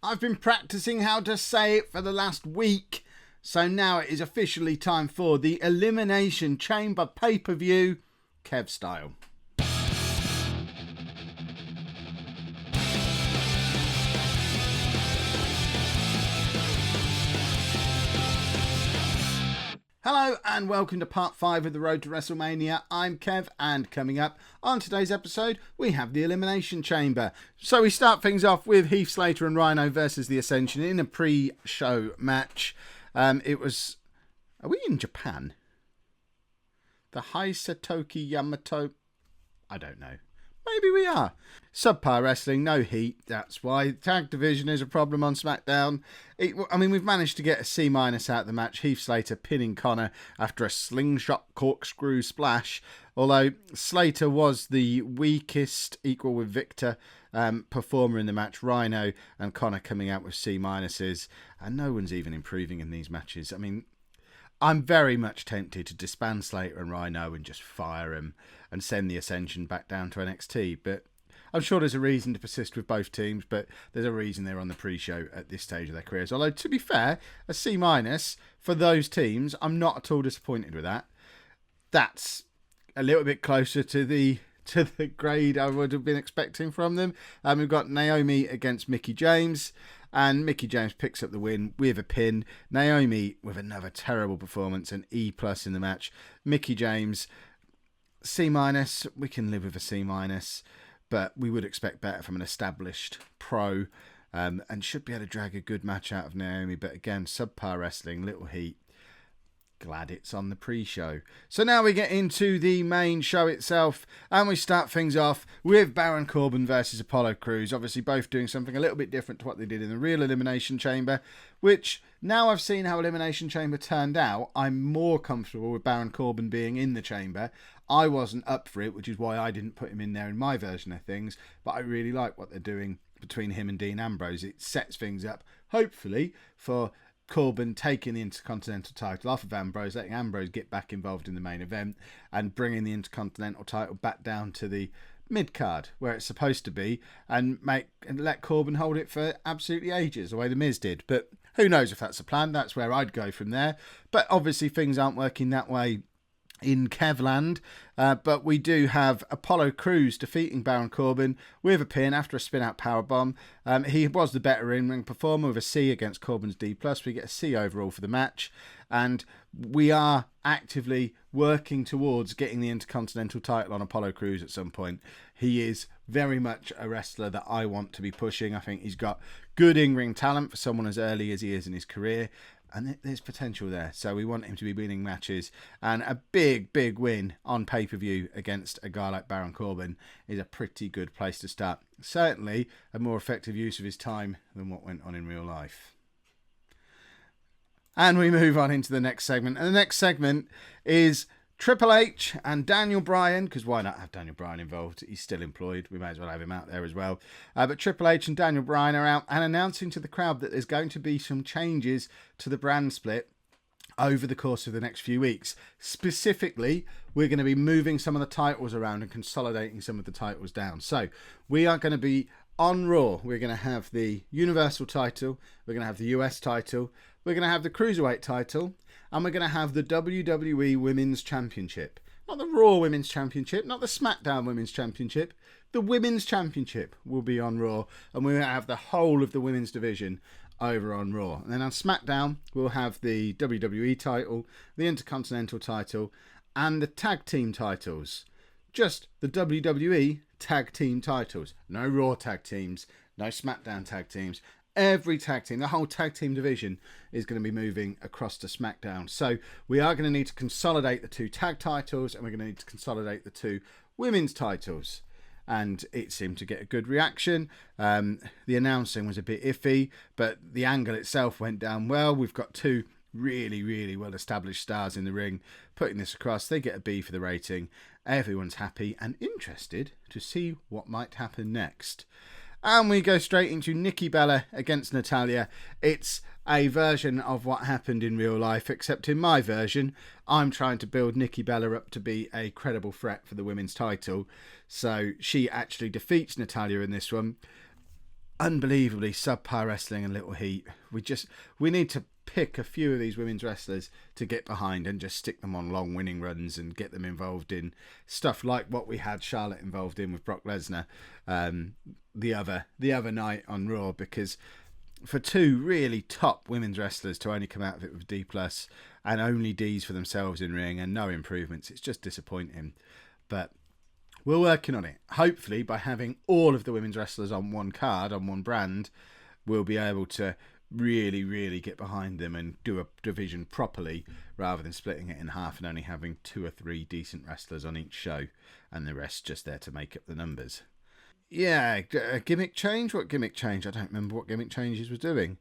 I've been practicing how to say it for the last week. So now it is officially time for the Elimination Chamber pay-per-view, Kev style. Hello and welcome to part 5 of the Road to Wrestlemania. I'm Kev, and coming up on today's episode we have the Elimination Chamber. So we start things off with Heath Slater and Rhino versus the Ascension in a pre-show match. It was... Are we in Japan? The Haisatoki Yamato... I don't know. Maybe we are. Subpar wrestling, no heat. That's why tag division is a problem on SmackDown. We've managed to get a C- out of the match. Heath Slater pinning Connor after a slingshot corkscrew splash. Although Slater was the weakest, equal with Victor, performer in the match. Rhino and Connor coming out with C-. And no one's even improving in these matches. I'm very much tempted to disband Slater and Rhino and just fire him and send the Ascension back down to NXT. But I'm sure there's a reason to persist with both teams, but there's a reason they're on the pre-show at this stage of their careers. Although, to be fair, a C- for those teams, I'm not at all disappointed with that. That's a little bit closer to the grade I would have been expecting from them. We've got Naomi against Mickie James. And Mickie James picks up the win with a pin. Naomi with another terrible performance, an E+ in the match. Mickie James, C-. We can live with a C-, but we would expect better from an established pro. And should be able to drag a good match out of Naomi. But again, subpar wrestling, little heat. Glad it's on the pre-show. So now we get into the main show itself, and we start things off with Baron Corbin versus Apollo Crews. Obviously both doing something a little bit different to what they did in the real Elimination Chamber, which now I've seen how Elimination Chamber turned out, I'm more comfortable with Baron Corbin being in the chamber. I wasn't up for it, which is why I didn't put him in there in my version of things, but I really like what they're doing between him and Dean Ambrose. It sets things up, hopefully, for Corbin taking the Intercontinental title off of Ambrose, letting Ambrose get back involved in the main event, and bringing the Intercontinental title back down to the mid-card where it's supposed to be, and let Corbin hold it for absolutely ages, the way The Miz did. But who knows if that's the plan? That's where I'd go from there. But obviously things aren't working that way in Kevland, but we do have Apollo Crews defeating Baron Corbin with a pin after a spin-out powerbomb. He was the better in-ring performer with a C against Corbin's D+. We get a C overall for the match, and we are actively working towards getting the Intercontinental title on Apollo Crews at some point. He is very much a wrestler that I want to be pushing. I think he's got good in-ring talent for someone as early as he is in his career. And there's potential there. So we want him to be winning matches. And a big win on pay-per-view against a guy like Baron Corbin is a pretty good place to start. Certainly a more effective use of his time than what went on in real life. And we move on into the next segment. And the next segment is Triple H and Daniel Bryan, because why not have Daniel Bryan involved? He's still employed. We may as well have him out there as well. But Triple H and Daniel Bryan are out and announcing to the crowd that there's going to be some changes to the brand split over the course of the next few weeks. Specifically, we're going to be moving some of the titles around and consolidating some of the titles down. So we are going to be on Raw. We're going to have the Universal title. We're going to have the US title. We're going to have the Cruiserweight title. And we're going to have the WWE Women's Championship. Not the Raw Women's Championship, not the SmackDown Women's Championship. The Women's Championship will be on Raw. And we're going to have the whole of the women's division over on Raw. And then on SmackDown, we'll have the WWE title, the Intercontinental title, and the tag team titles. Just the WWE tag team titles. No Raw tag teams, no SmackDown tag teams. Every tag team, the whole tag team division is going to be moving across to SmackDown. So we are going to need to consolidate the two tag titles, and we're going to need to consolidate the two women's titles. And it seemed to get a good reaction. The announcing was a bit iffy, but the angle itself went down well. We've got two really well-established stars in the ring putting this across. They get a B for the rating. Everyone's happy and interested to see what might happen next. And we go straight into Nikki Bella against Natalya. It's a version of what happened in real life, except in my version, I'm trying to build Nikki Bella up to be a credible threat for the women's title. So she actually defeats Natalya in this one. unbelievably subpar wrestling and little heat. We need to pick a few of these women's wrestlers to get behind and just stick them on long winning runs and get them involved in stuff like what we had Charlotte involved in with Brock Lesnar the other night on Raw, because for two really top women's wrestlers to only come out of it with D+ and only Ds for themselves in ring and no improvements, it's just disappointing. But we're working on it. Hopefully by having all of the women's wrestlers on one card, on one brand, we'll be able to really get behind them and do a division properly, rather than splitting it in half and only having 2 or 3 decent wrestlers on each show and the rest just there to make up the numbers. Yeah, a gimmick change? What gimmick change? I don't remember what gimmick changes we're doing.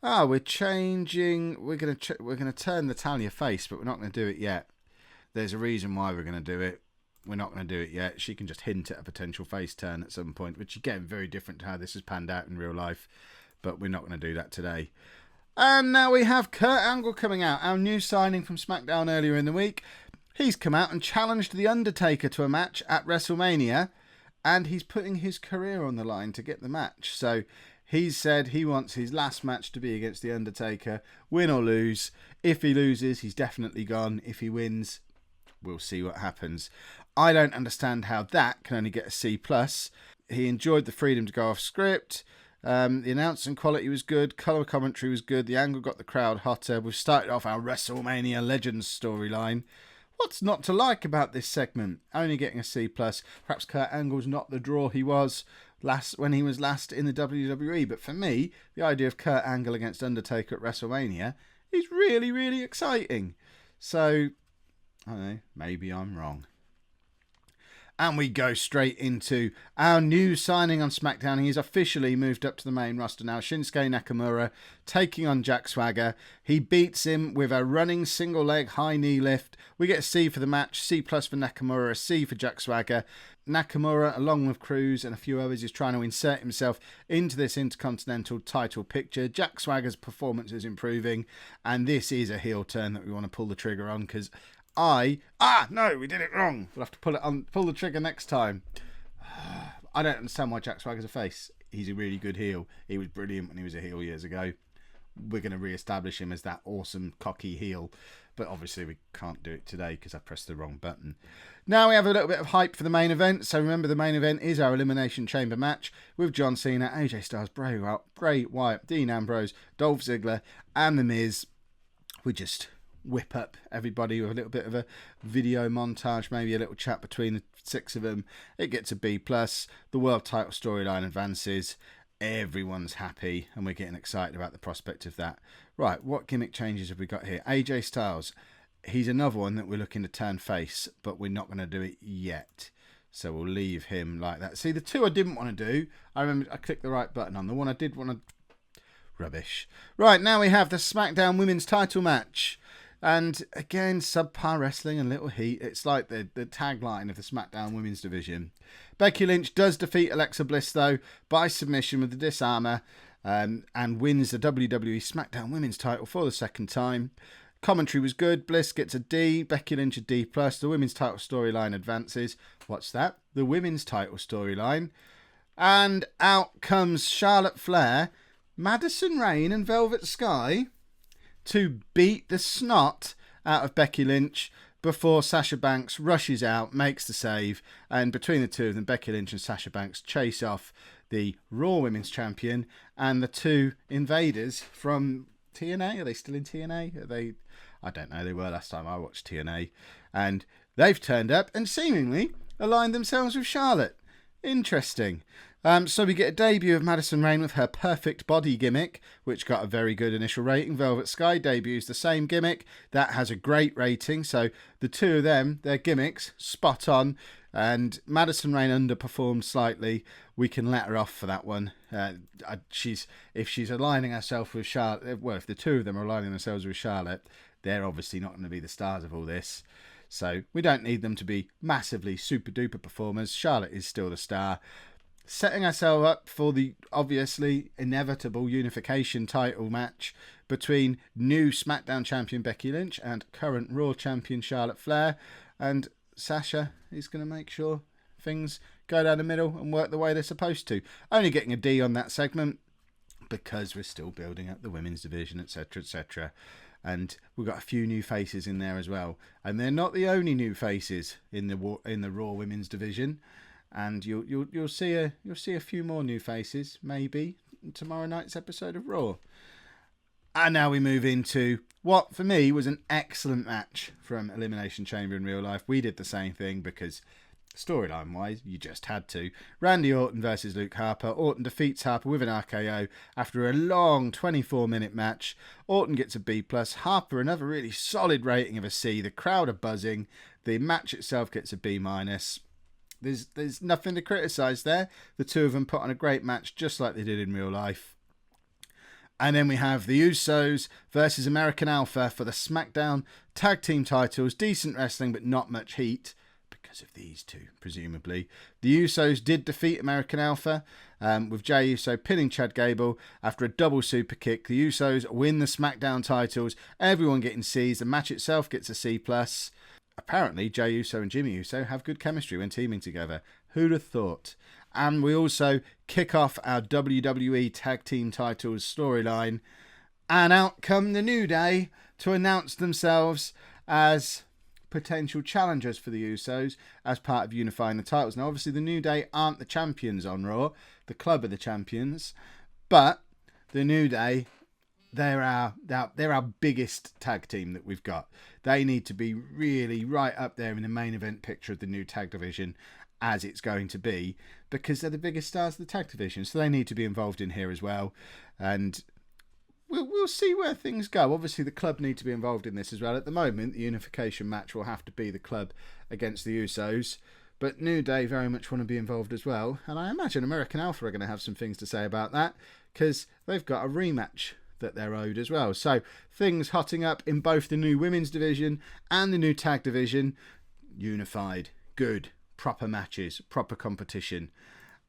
We're changing. We're gonna turn Natalya face, but we're not going to do it yet. There's a reason why we're going to do it. We're not going to do it yet. She can just hint at a potential face turn at some point, which again, very different to how this has panned out in real life. But we're not going to do that today. And now we have Kurt Angle coming out, our new signing from SmackDown earlier in the week. He's come out and challenged The Undertaker to a match at WrestleMania, and he's putting his career on the line to get the match. So he's said he wants his last match to be against The Undertaker, win or lose. If he loses, he's definitely gone. If he wins, we'll see what happens. I don't understand how that can only get a C+. He enjoyed the freedom to go off script. The announcing quality was good. Colour commentary was good. The angle got the crowd hotter. We've started off our WrestleMania Legends storyline. What's not to like about this segment? Only getting a C+. Perhaps Kurt Angle's not the draw he was when he was last in the WWE. But for me, the idea of Kurt Angle against Undertaker at WrestleMania is really exciting. So, I don't know, maybe I'm wrong. And we go straight into our new signing on SmackDown. He's officially moved up to the main roster now. Shinsuke Nakamura taking on Jack Swagger. He beats him with a running single leg high knee lift. We get a C for the match, C+ for Nakamura, a C for Jack Swagger. Nakamura, along with Cruz and a few others, is trying to insert himself into this Intercontinental title picture. Jack Swagger's performance is improving, and this is a heel turn that we want to pull the trigger on, because no, we did it wrong. We'll have to pull the trigger next time. I don't understand why Jack Swagger's a face. He's a really good heel. He was brilliant when he was a heel years ago. We're going to re-establish him as that awesome, cocky heel. But obviously we can't do it today because I pressed the wrong button. Now we have a little bit of hype for the main event. So remember, the main event is our Elimination Chamber match with John Cena, AJ Styles, Bray Wyatt, Dean Ambrose, Dolph Ziggler, and The Miz. We just whip up everybody with a little bit of a video montage, maybe a little chat between the 6 of them. It gets a B+. The world title storyline advances. Everyone's happy, and we're getting excited about the prospect of that. Right, what gimmick changes have we got here? AJ Styles, he's another one that we're looking to turn face, but we're not going to do it yet. So we'll leave him like that. See, the 2 I didn't want to do, I remember I clicked the right button on. The one I did want to... Rubbish. Right, now we have the SmackDown Women's Title match. And again, subpar wrestling and little heat. It's like the tagline of the SmackDown Women's division. Becky Lynch does defeat Alexa Bliss, though, by submission with the disarmor, and wins the WWE SmackDown Women's title for the second time. Commentary was good. Bliss gets a D. Becky Lynch a D+. The women's title storyline advances. What's that? The women's title storyline. And out comes Charlotte Flair, Madison Rayne and Velvet Sky to beat the snot out of Becky Lynch before Sasha Banks rushes out, makes the save, and between the 2 of them, Becky Lynch and Sasha Banks chase off the Raw Women's Champion and the 2 invaders from TNA. Are they still in TNA? Are they? I don't know. They were last time I watched TNA. And they've turned up and seemingly aligned themselves with Charlotte. Interesting. So we get a debut of Madison Rayne with her perfect body gimmick, which got a very good initial rating. Velvet Sky debuts the same gimmick. That has a great rating. So the 2 of them, their gimmicks, spot on. And Madison Rayne underperformed slightly. We can let her off for that one. If she's aligning herself with Charlotte, well, if the 2 of them are aligning themselves with Charlotte, they're obviously not going to be the stars of all this. So we don't need them to be massively super duper performers. Charlotte is still the star. Setting ourselves up for the obviously inevitable unification title match between new SmackDown champion Becky Lynch and current Raw champion Charlotte Flair. And Sasha is going to make sure things go down the middle and work the way they're supposed to. Only getting a D on that segment because we're still building up the women's division, etc., etc. And we've got a few new faces in there as well. And they're not the only new faces in the Raw women's division. And you'll see a few more new faces maybe in tomorrow night's episode of Raw. And now we move into what for me was an excellent match from Elimination Chamber in real life. We did the same thing because storyline wise, you just had to. Randy Orton versus Luke Harper. Orton defeats Harper with an RKO after a long 24-minute match. Orton gets a B+, Harper another really solid rating of a C. The crowd are buzzing. The match itself gets a B-. There's nothing to criticise there. The two of them put on a great match just like they did in real life. And then we have the Usos versus American Alpha for the SmackDown Tag Team titles. Decent wrestling, but not much heat because of these two, presumably. The Usos did defeat American Alpha with Jey Uso pinning Chad Gable after a double super kick. The Usos win the SmackDown titles. Everyone getting C's. The match itself gets a C+. Apparently, Jey Uso and Jimmy Uso have good chemistry when teaming together. Who'd have thought? And we also kick off our WWE Tag Team titles storyline. And out come the New Day to announce themselves as potential challengers for the Usos as part of unifying the titles. Now, obviously, the New Day aren't the champions on Raw. The club are the champions. But the New Day, they're our biggest tag team that we've got. They need to be really right up there in the main event picture of the new tag division, as it's going to be, because they're the biggest stars of the tag division, so they need to be involved in here as well. And we'll see where things go. Obviously, the club need to be involved in this as well. At the moment, the unification match will have to be the club against the Usos, but New Day very much want to be involved as well. And I imagine American Alpha are going to have some things to say about that, because they've got a rematch that they're owed as well. So things hotting up in both the new women's division and the new tag division. Unified, good, proper matches, proper competition.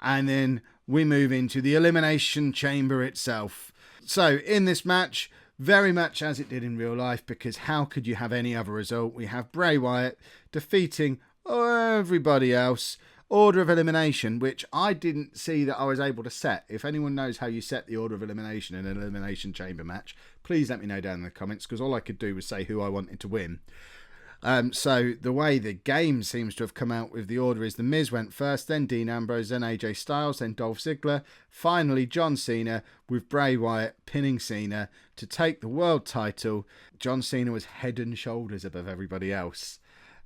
And then we move into the Elimination Chamber itself. So in this match, very much as it did in real life, because how could you have any other result? We have Bray Wyatt defeating everybody else. Order of elimination, which I didn't see that I was able to set. If anyone knows how you set the order of elimination in an Elimination Chamber match, please let me know down in the comments, because all I could do was say who I wanted to win. So the way the game seems to have come out with the order is The Miz went first, then Dean Ambrose, then AJ Styles, then Dolph Ziggler, finally John Cena, with Bray Wyatt pinning Cena to take the world title. John Cena was head and shoulders above everybody else.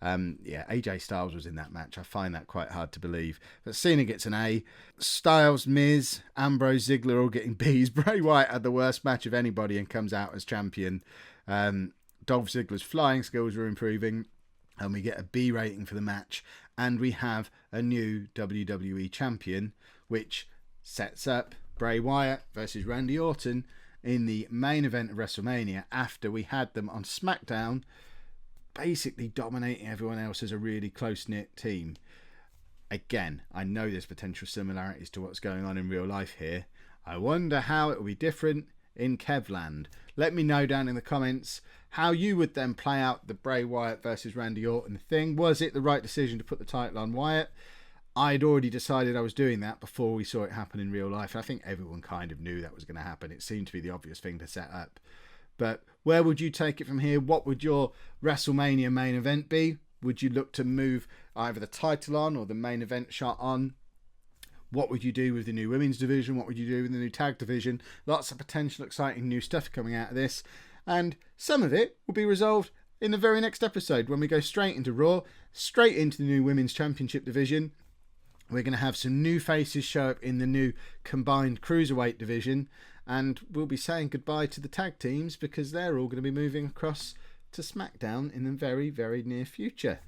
AJ Styles was in that match. I find that quite hard to believe. But Cena gets an A. Styles, Miz, Ambrose, Ziggler all getting B's. Bray Wyatt had the worst match of anybody and comes out as champion. Dolph Ziggler's flying skills are improving, and we get a B rating for the match. And we have a new WWE champion, which sets up Bray Wyatt versus Randy Orton in the main event of WrestleMania, after we had them on SmackDown basically dominating everyone else as a really close-knit team. Again, I know there's potential similarities to what's going on in real life here. I wonder how it will be different in Kevland. Let me know down in the comments how you would then play out the Bray Wyatt versus Randy Orton thing. Was it the right decision to put the title on Wyatt? I'd already decided I was doing that before we saw it happen in real life. I think everyone kind of knew that was going to happen. It seemed to be the obvious thing to set up. But where would you take it from here? What would your WrestleMania main event be? Would you look to move either the title on or the main event shot on? What would you do with the new women's division? What would you do with the new tag division? Lots of potential exciting new stuff coming out of this. And some of it will be resolved in the very next episode when we go straight into Raw, straight into the new women's championship division. We're going to have some new faces show up in the new combined cruiserweight division. And we'll be saying goodbye to the tag teams because they're all going to be moving across to SmackDown in the very, very near future.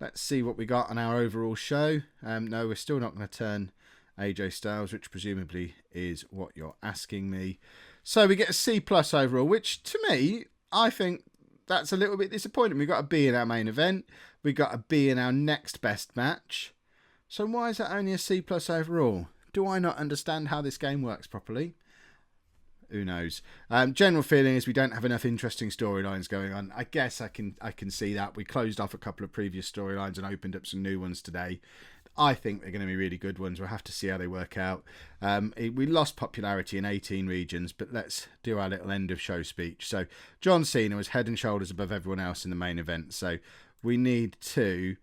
Let's see what we got on our overall show. No, we're still not going to turn AJ Styles, which presumably is what you're asking me. So we get a C+ overall, which to me, I think that's a little bit disappointing. We got a B in our main event. We got a B in our next best match. So why is that only a C+ overall? Do I not understand how this game works properly? Who knows? General feeling is we don't have enough interesting storylines going on. I guess I can see that. We closed off a couple of previous storylines and opened up some new ones today. I think they're going to be really good ones. We'll have to see how they work out. We lost popularity in 18 regions, but let's do our little end of show speech. So John Cena was head and shoulders above everyone else in the main event. So we need to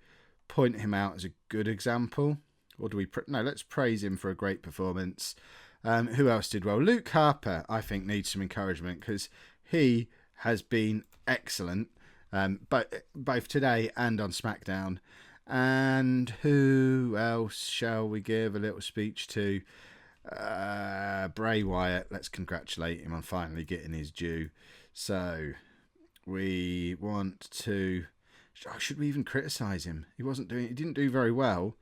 point him out as a good example. Or do we... No, let's praise him for a great performance. Who else did well? Luke Harper, I think, needs some encouragement because he has been excellent, but both today and on SmackDown. And who else shall we give a little speech to? Bray Wyatt. Let's congratulate him on finally getting his due. So we want to... should we even criticise him? He didn't do very well.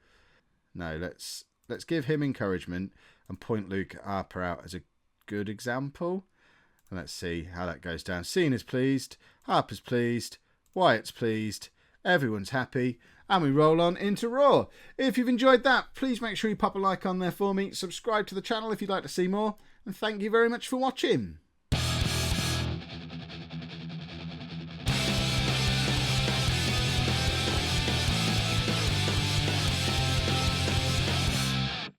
No, let's give him encouragement and point Luke Harper out as a good example. And let's see how that goes down. Cena's pleased, Harper's pleased, Wyatt's pleased, everyone's happy, and we roll on into Raw. If you've enjoyed that, please make sure you pop a like on there for me, subscribe to the channel if you'd like to see more, and thank you very much for watching.